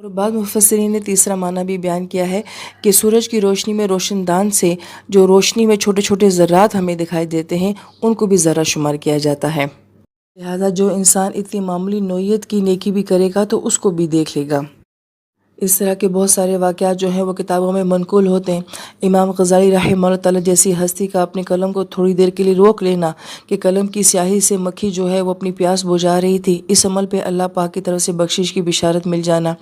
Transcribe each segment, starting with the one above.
اور بعض مفسرین نے تیسرا معنی بھی بیان کیا ہے کہ سورج کی روشنی میں روشن دان سے جو روشنی میں چھوٹے چھوٹے ذرات ہمیں دکھائی دیتے ہیں ان کو بھی ذرہ شمار کیا جاتا ہے، لہذا جو انسان اتنی معمولی نوعیت کی نیکی بھی کرے گا تو اس کو بھی دیکھ لے گا۔ اس طرح کے بہت سارے واقعات جو ہیں وہ کتابوں میں منقول ہوتے ہیں۔ امام غزالی رحمہ اللہ تعالیٰ جیسی ہستی کا اپنے قلم کو تھوڑی دیر کے لیے روک لینا کہ قلم کی سیاہی سے مکھی جو ہے وہ اپنی پیاس بجھا رہی تھی، اس عمل پہ اللہ پاک کی طرف سے بخشش کی بشارت مل جانا،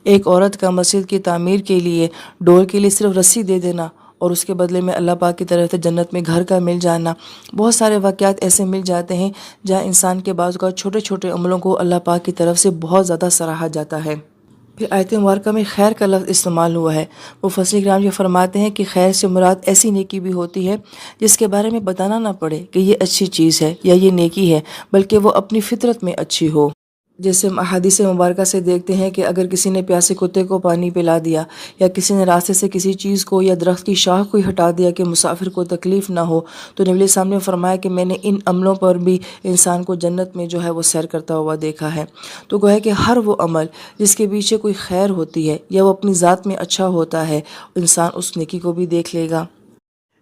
ایک عورت کا مسجد کی تعمیر کے لیے ڈور کے لیے صرف رسی دے دینا اور اس کے بدلے میں اللہ پاک کی طرف سے جنت میں گھر کا مل جانا، بہت سارے واقعات ایسے مل جاتے ہیں جہاں انسان کے بعض اوقات چھوٹے چھوٹے عملوں کو اللہ پاک کی طرف سے بہت زیادہ سراہا جاتا ہے۔ پھر آیت مبارکہ میں خیر کا لفظ استعمال ہوا ہے۔ مفسرین کرام یہ فرماتے ہیں کہ خیر سے مراد ایسی نیکی بھی ہوتی ہے جس کے بارے میں بتانا نہ پڑے کہ یہ اچھی چیز ہے یا یہ نیکی ہے، بلکہ وہ اپنی فطرت میں اچھی ہو۔ جیسے ہم احادیث مبارکہ سے دیکھتے ہیں کہ اگر کسی نے پیاسے کتے کو پانی پلا دیا یا کسی نے راستے سے کسی چیز کو یا درخت کی شاخ کو ہی ہٹا دیا کہ مسافر کو تکلیف نہ ہو، تو نبی علیہ السلام نے فرمایا کہ میں نے ان عملوں پر بھی انسان کو جنت میں جو ہے وہ سیر کرتا ہوا دیکھا ہے۔ تو گویا کہ ہر وہ عمل جس کے پیچھے کوئی خیر ہوتی ہے یا وہ اپنی ذات میں اچھا ہوتا ہے، انسان اس نیکی کو بھی دیکھ لے گا۔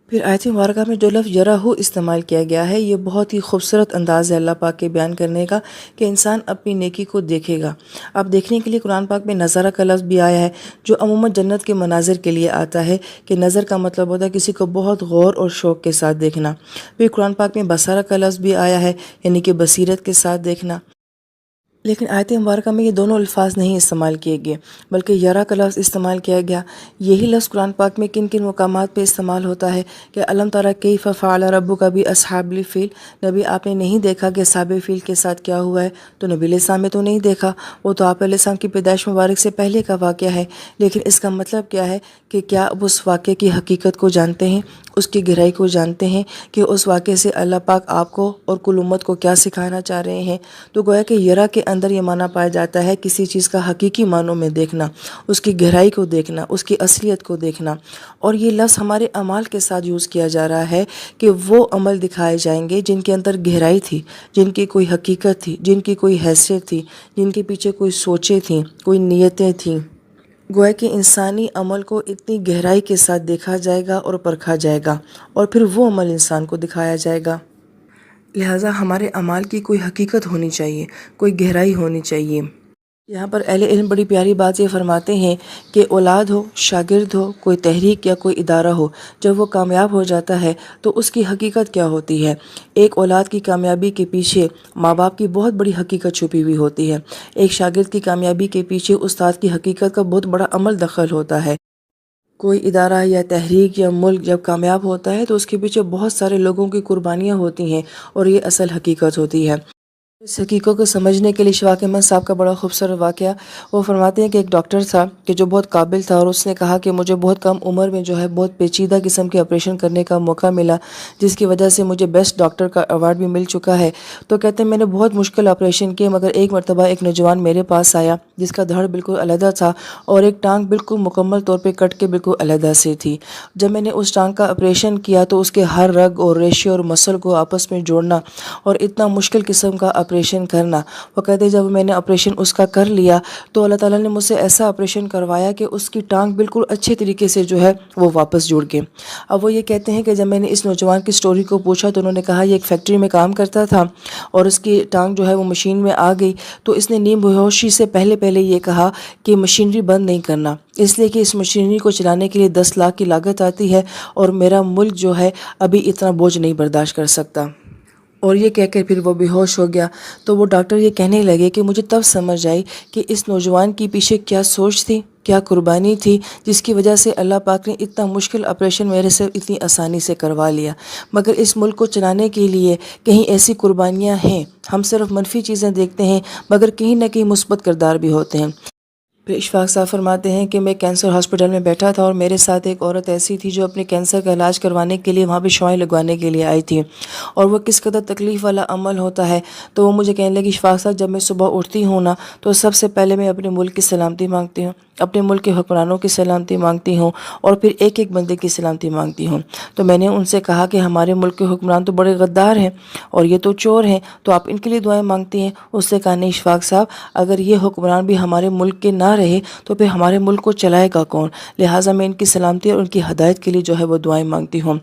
پھر آیت مبارکہ میں جو لفظ یرہو استعمال کیا گیا ہے، یہ بہت ہی خوبصورت انداز ہے اللہ پاک کے بیان کرنے کا کہ انسان اپنی نیکی کو دیکھے گا۔ اب دیکھنے کے لیے قرآن پاک میں نظارہ کا لفظ بھی آیا ہے جو عموماً جنت کے مناظر کے لیے آتا ہے کہ نظر کا مطلب ہوتا ہے کسی کو بہت غور اور شوق کے ساتھ دیکھنا۔ پھر قرآن پاک میں بصارہ کا لفظ بھی آیا ہے یعنی کہ بصیرت کے ساتھ دیکھنا، لیکن آیت مبارکہ میں یہ دونوں الفاظ نہیں استعمال کیے گئے بلکہ یرا کا لفظ استعمال کیا گیا۔ یہی لفظ قرآن پاک میں کن کن مقامات پہ استعمال ہوتا ہے کہ علم تری کیف فعل ربک باصحاب الفیل، نبی آپ نے نہیں دیکھا کہ اصحاب فیل کے ساتھ کیا ہوا ہے؟ تو نبی علیہ السلام نے تو نہیں دیکھا، وہ تو آپ علیہ السلام کی پیدائش مبارک سے پہلے کا واقعہ ہے، لیکن اس کا مطلب کیا ہے کہ کیا اب اس واقعے کی حقیقت کو جانتے ہیں، اس کی گہرائی کو جانتے ہیں کہ اس واقعے سے اللہ پاک آپ کو اور کل امت کو کیا سکھانا چاہ رہے ہیں؟ تو گویا کہ یرا کے اندر یہ معنی پایا جاتا ہے کسی چیز کا حقیقی معنوں میں دیکھنا، اس کی گہرائی کو دیکھنا، اس کی اصلیت کو دیکھنا، اور یہ لفظ ہمارے اعمال کے ساتھ یوز کیا جا رہا ہے کہ وہ عمل دکھائے جائیں گے جن کے اندر گہرائی تھی، جن کی کوئی حقیقت تھی، جن کی کوئی حیثیت تھی، جن کے پیچھے کوئی سوچیں تھیں، کوئی نیتیں تھیں۔ گویا کہ انسانی عمل کو اتنی گہرائی کے ساتھ دیکھا جائے گا اور پرکھا جائے گا اور پھر وہ عمل انسان کو دکھایا جائے گا۔ لہٰذا ہمارے اعمال کی کوئی حقیقت ہونی چاہیے، کوئی گہرائی ہونی چاہیے۔ یہاں پر اہل علم بڑی پیاری بات یہ فرماتے ہیں کہ اولاد ہو، شاگرد ہو، کوئی تحریک یا کوئی ادارہ ہو، جب وہ کامیاب ہو جاتا ہے تو اس کی حقیقت کیا ہوتی ہے؟ ایک اولاد کی کامیابی کے پیچھے ماں باپ کی بہت بڑی حقیقت چھپی ہوئی ہوتی ہے، ایک شاگرد کی کامیابی کے پیچھے استاد کی حقیقت کا بہت بڑا عمل دخل ہوتا ہے۔ کوئی ادارہ یا تحریک یا ملک جب کامیاب ہوتا ہے تو اس کے پیچھے بہت سارے لوگوں کی قربانیاں ہوتی ہیں اور یہ اصل حقیقت ہوتی ہے۔ اس حقیقت کو سمجھنے کے لیے شفاق احمد صاحب کا بڑا خوبصورت واقعہ، وہ فرماتے ہیں کہ ایک ڈاکٹر تھا کہ جو بہت قابل تھا اور اس نے کہا کہ مجھے بہت کم عمر میں جو ہے بہت پیچیدہ قسم کے آپریشن کرنے کا موقع ملا جس کی وجہ سے مجھے بیسٹ ڈاکٹر کا ایوارڈ بھی مل چکا ہے۔ تو کہتے ہیں میں نے بہت مشکل آپریشن کیے مگر ایک مرتبہ ایک نوجوان میرے پاس آیا جس کا دھڑ بالکل علیحدہ تھا اور ایک ٹانگ بالکل مکمل طور پہ کٹ کے بالکل علیحدہ سے تھی۔ جب میں نے اس ٹانگ کا آپریشن کیا تو اس کے ہر رگ اور ریشے اور مسل کو آپس میں جوڑنا اور اتنا مشکل قسم کا آپریشن کرنا، وہ کہتے جب میں نے آپریشن اس کا کر لیا تو اللہ تعالیٰ نے مجھ سے ایسا آپریشن کروایا کہ اس کی ٹانگ بالکل اچھے طریقے سے جو ہے وہ واپس جڑ گئے۔ اب وہ یہ کہتے ہیں کہ جب میں نے اس نوجوان کی سٹوری کو پوچھا تو انہوں نے کہا یہ ایک فیکٹری میں کام کرتا تھا اور اس کی ٹانگ جو ہے وہ مشین میں آ گئی تو اس نے نیم بے ہوشی سے پہلے یہ کہا کہ مشینری بند نہیں کرنا، اس لیے کہ اس مشینری کو چلانے کے لیے 10 لاکھ کی لاگت آتی ہے اور میرا ملک جو ہے ابھی اتنا بوجھ نہیں برداشت کر سکتا۔ اور یہ کہہ کر پھر وہ بے ہوش ہو گیا۔ تو وہ ڈاکٹر یہ کہنے لگے کہ مجھے تب سمجھ آئی کہ اس نوجوان کی پیچھے کیا سوچ تھی، کیا قربانی تھی جس کی وجہ سے اللہ پاک نے اتنا مشکل آپریشن میرے سے اتنی آسانی سے کروا لیا۔ مگر اس ملک کو چلانے کے لیے کہیں ایسی قربانیاں ہیں، ہم صرف منفی چیزیں دیکھتے ہیں مگر کہیں نہ کہیں مثبت کردار بھی ہوتے ہیں۔ پھر اشفاق صاحب فرماتے ہیں کہ میں کینسر ہاسپٹل میں بیٹھا تھا اور میرے ساتھ ایک عورت ایسی تھی جو اپنے کینسر کا علاج کروانے کے لیے وہاں پہ شعاعیں لگوانے کے لیے آئی تھی اور وہ کس قدر تکلیف والا عمل ہوتا ہے۔ تو وہ مجھے کہنے لگی اشفاق صاحب جب میں صبح اٹھتی ہوں نا تو سب سے پہلے میں اپنے ملک کی سلامتی مانگتی ہوں، اپنے ملک کے حکمرانوں کی سلامتی مانگتی ہوں اور پھر ایک ایک بندے کی سلامتی مانگتی ہوں۔ تو میں نے ان سے کہا کہ ہمارے ملک کے حکمران تو بڑے غدار ہیں اور یہ تو چور ہیں، تو آپ ان کے لیے دعائیں مانگتی ہیں؟ اس سے کہا نہیں اشفاق صاحب، اگر یہ حکمران بھی ہمارے ملک کے نہ رہے تو پھر ہمارے ملک کو چلائے گا کون؟ لہٰذا میں ان کی سلامتی اور ان کی ہدایت کے لیے جو ہے وہ دعائیں مانگتی ہوں۔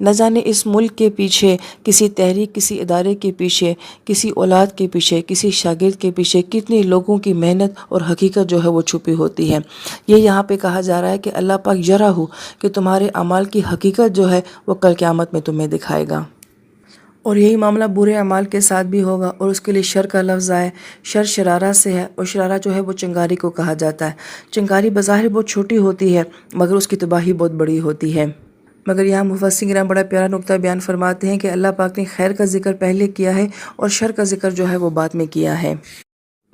نہ جانے اس ملک کے پیچھے، کسی تحریک، کسی ادارے کے پیچھے، کسی اولاد کے پیچھے، کسی شاگرد کے پیچھے کتنی لوگوں کی محنت اور حقیقت جو ہے وہ چھپی ہوتی ہے۔ یہ یہاں پہ کہا جا رہا ہے کہ اللہ پاک ذرا ہو کہ تمہارے اعمال کی حقیقت جو ہے وہ کل قیامت میں تمہیں دکھائے گا۔ اور یہی معاملہ برے اعمال کے ساتھ بھی ہوگا، اور اس کے لیے شر کا لفظ آئے۔ شر شرارہ سے ہے، اور شرارہ جو ہے وہ چنگاری کو کہا جاتا ہے۔ چنگاری بظاہر بہت چھوٹی ہوتی ہے مگر اس کی تباہی بہت بڑی ہوتی ہے۔ مگر یہاں مفسرین کرام بڑا پیارا نقطہ بیان فرماتے ہیں کہ اللہ پاک نے خیر کا ذکر پہلے کیا ہے اور شر کا ذکر جو ہے وہ بعد میں کیا ہے۔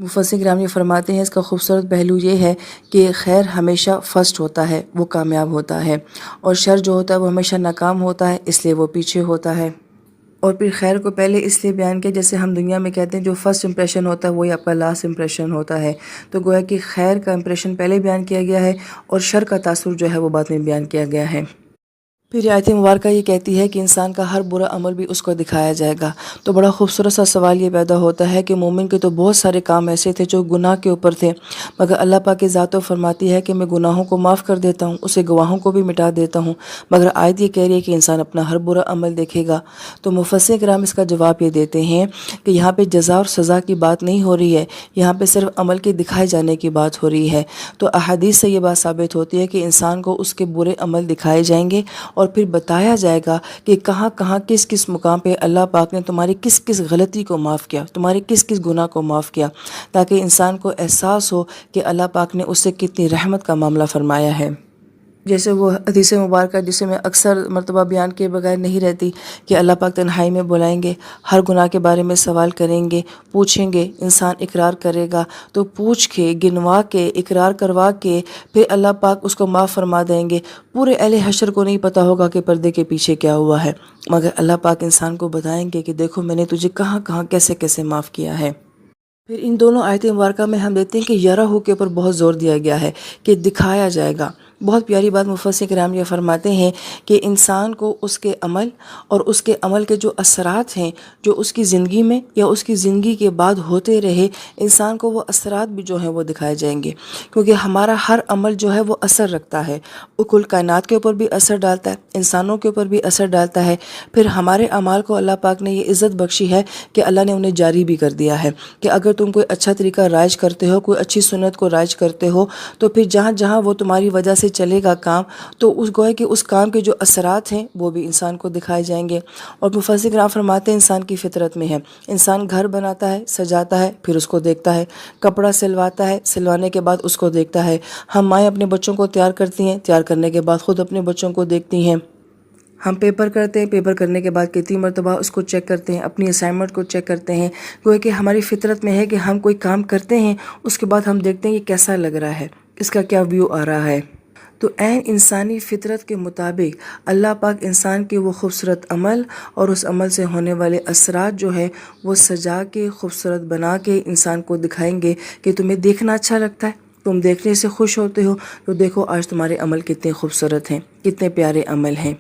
مفسرین کرام یہ فرماتے ہیں اس کا خوبصورت پہلو یہ ہے کہ خیر ہمیشہ فرسٹ ہوتا ہے، وہ کامیاب ہوتا ہے، اور شر جو ہوتا ہے وہ ہمیشہ ناکام ہوتا ہے، اس لیے وہ پیچھے ہوتا ہے۔ اور پھر خیر کو پہلے اس لیے بیان کیا جیسے ہم دنیا میں کہتے ہیں جو فرسٹ امپریشن ہوتا ہے وہی آپ کا لاسٹ امپریشن ہوتا ہے، تو گویا کہ خیر کا امپریشن پہلے بیان کیا گیا ہے اور شر کا تاثر جو ہے وہ بعد میں بیان کیا گیا ہے۔ پھر یہ آیت مبارکہ یہ کہتی ہے کہ انسان کا ہر برا عمل بھی اس کو دکھایا جائے گا۔ تو بڑا خوبصورت سا سوال یہ پیدا ہوتا ہے کہ مومن کے تو بہت سارے کام ایسے تھے جو گناہ کے اوپر تھے، مگر اللہ پاک کی ذات و فرماتی ہے کہ میں گناہوں کو معاف کر دیتا ہوں، اسے گواہوں کو بھی مٹا دیتا ہوں، مگر آیت یہ کہہ رہی ہے کہ انسان اپنا ہر برا عمل دیکھے گا۔ تو مفسرین کرام اس کا جواب یہ دیتے ہیں کہ یہاں پہ جزا اور سزا کی بات نہیں ہو رہی ہے، یہاں پہ صرف عمل کے دکھائے جانے کی بات ہو رہی ہے۔ تو احادیث سے یہ بات ثابت ہوتی ہے کہ انسان کو اس کے برے عمل دکھائے جائیں گے اور پھر بتایا جائے گا کہ کہاں کہاں کس کس مقام پہ اللہ پاک نے تمہاری کس کس غلطی کو معاف کیا، تمہارے کس کس گناہ کو معاف کیا، تاکہ انسان کو احساس ہو کہ اللہ پاک نے اس سے کتنی رحمت کا معاملہ فرمایا ہے۔ جیسے وہ حدیث مبارکہ جسے میں اکثر مرتبہ بیان کے بغیر نہیں رہتی کہ اللہ پاک تنہائی میں بلائیں گے، ہر گناہ کے بارے میں سوال کریں گے، پوچھیں گے، انسان اقرار کرے گا تو پوچھ کے، گنوا کے، اقرار کروا کے پھر اللہ پاک اس کو معاف فرما دیں گے۔ پورے اہل حشر کو نہیں پتہ ہوگا کہ پردے کے پیچھے کیا ہوا ہے، مگر اللہ پاک انسان کو بتائیں گے کہ دیکھو میں نے تجھے کہاں کہاں کیسے کیسے معاف کیا ہے۔ پھر ان دونوں آیت مبارکہ میں ہم دیکھتے ہیں کہ یرہو کے اوپر بہت زور دیا گیا ہے کہ دکھایا جائے گا۔ بہت پیاری بات مفسرین کرام یہ فرماتے ہیں کہ انسان کو اس کے عمل اور اس کے عمل کے جو اثرات ہیں جو اس کی زندگی میں یا اس کی زندگی کے بعد ہوتے رہے، انسان کو وہ اثرات بھی جو ہیں وہ دکھائے جائیں گے، کیونکہ ہمارا ہر عمل جو ہے وہ اثر رکھتا ہے، کل کائنات کے اوپر بھی اثر ڈالتا ہے، انسانوں کے اوپر بھی اثر ڈالتا ہے۔ پھر ہمارے اعمال کو اللہ پاک نے یہ عزت بخشی ہے کہ اللہ نے انہیں جاری بھی کر دیا ہے کہ اگر تم کوئی اچھا طریقہ رائج کرتے ہو، کوئی اچھی سنت کو رائج کرتے ہو، تو پھر جہاں جہاں وہ تمہاری وجہ سے چلے گا کام، تو اس گویا کہ اس کام کے جو اثرات ہیں وہ بھی انسان کو دکھائے جائیں گے۔ اور مفسرین کرام فرماتے ہیں انسان کی فطرت میں ہے، انسان گھر بناتا ہے، سجاتا ہے، پھر اس کو دیکھتا ہے، کپڑا سلواتا ہے، سلوانے کے بعد اس کو دیکھتا ہے، ہم مائیں اپنے بچوں کو تیار کرتی ہیں، تیار کرنے کے بعد خود اپنے بچوں کو دیکھتی ہیں، ہم پیپر کرتے ہیں، پیپر کرنے کے بعد کتنی مرتبہ اس کو چیک کرتے ہیں، اپنی اسائنمنٹ کو چیک کرتے ہیں۔ گویا کہ ہماری فطرت میں ہے کہ ہم کوئی کام کرتے ہیں، اس کے بعد ہم دیکھتے ہیں یہ کیسا لگ رہا ہے، اس کا کیا ویو آ رہا ہے۔ تو عین انسانی فطرت کے مطابق اللہ پاک انسان کے وہ خوبصورت عمل اور اس عمل سے ہونے والے اثرات جو ہے وہ سجا کے خوبصورت بنا کے انسان کو دکھائیں گے کہ تمہیں دیکھنا اچھا لگتا ہے، تم دیکھنے سے خوش ہوتے ہو، تو دیکھو آج تمہارے عمل کتنے خوبصورت ہیں، کتنے پیارے عمل ہیں۔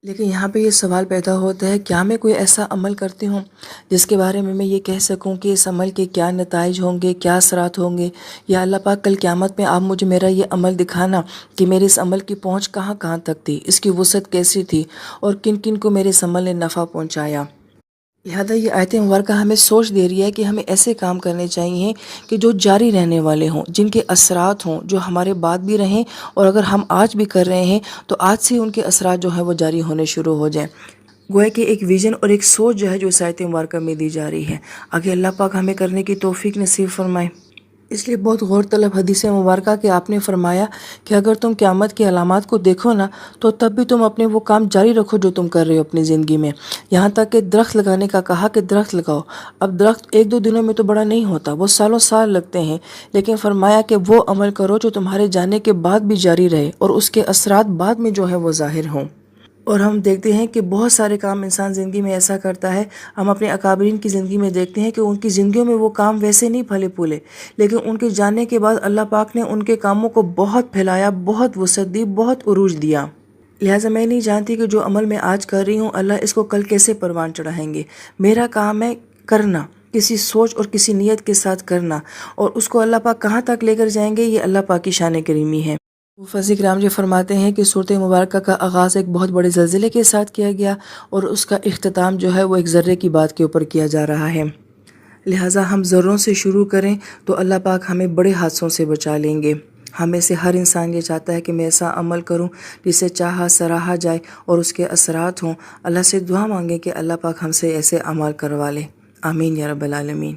لیکن یہاں پہ یہ سوال پیدا ہوتا ہے کیا میں کوئی ایسا عمل کرتی ہوں جس کے بارے میں یہ کہہ سکوں کہ اس عمل کے کیا نتائج ہوں گے، کیا اثرات ہوں گے، یا اللہ پاک کل قیامت میں آپ مجھے میرا یہ عمل دکھانا کہ میرے اس عمل کی پہنچ کہاں کہاں تک تھی، اس کی وسعت کیسی تھی، اور کن کن کو میرے اس عمل نے نفع پہنچایا۔ لہذا یہ آیت مبارکہ ہمیں سوچ دے رہی ہے کہ ہمیں ایسے کام کرنے چاہیے کہ جو جاری رہنے والے ہوں، جن کے اثرات ہوں، جو ہمارے بعد بھی رہیں، اور اگر ہم آج بھی کر رہے ہیں تو آج سے ان کے اثرات جو ہیں وہ جاری ہونے شروع ہو جائیں۔ گویا کہ ایک ویژن اور ایک سوچ جو ہے جو اس آیت مبارکہ میں دی جا رہی ہے، آگے اللہ پاک ہمیں کرنے کی توفیق نصیب فرمائے۔ اس لیے بہت غور طلب حدیث مبارکہ کہ آپ نے فرمایا کہ اگر تم قیامت کی علامات کو دیکھو نا تو تب بھی تم اپنے وہ کام جاری رکھو جو تم کر رہے ہو اپنی زندگی میں، یہاں تک کہ درخت لگانے کا کہا کہ درخت لگاؤ۔ اب درخت ایک دو دنوں میں تو بڑا نہیں ہوتا، وہ سالوں سال لگتے ہیں، لیکن فرمایا کہ وہ عمل کرو جو تمہارے جانے کے بعد بھی جاری رہے اور اس کے اثرات بعد میں جو ہے وہ ظاہر ہوں۔ اور ہم دیکھتے ہیں کہ بہت سارے کام انسان زندگی میں ایسا کرتا ہے، ہم اپنے اکابرین کی زندگی میں دیکھتے ہیں کہ ان کی زندگیوں میں وہ کام ویسے نہیں پھلے پھولے، لیکن ان کے جانے کے بعد اللہ پاک نے ان کے کاموں کو بہت پھیلایا، بہت وسعت دی، بہت عروج دیا۔ لہٰذا میں نہیں جانتی کہ جو عمل میں آج کر رہی ہوں اللہ اس کو کل کیسے پروان چڑھائیں گے۔ میرا کام ہے کرنا، کسی سوچ اور کسی نیت کے ساتھ کرنا، اور اس کو اللہ پاک کہاں تک لے کر جائیں گے یہ اللہ پاک کی شان کریمی ہے۔ مفسر کرام جی فرماتے ہیں کہ سورۃ مبارکہ کا آغاز ایک بہت بڑے زلزلے کے ساتھ کیا گیا، اور اس کا اختتام جو ہے وہ ایک ذرے کی بات کے اوپر کیا جا رہا ہے۔ لہٰذا ہم ذروں سے شروع کریں تو اللہ پاک ہمیں بڑے حادثوں سے بچا لیں گے۔ ہمیں سے ہر انسان یہ چاہتا ہے کہ میں ایسا عمل کروں جسے چاہا سراہا جائے اور اس کے اثرات ہوں۔ اللہ سے دعا مانگیں کہ اللہ پاک ہم سے ایسے اعمال کروا لے۔ آمین یا رب العالمین۔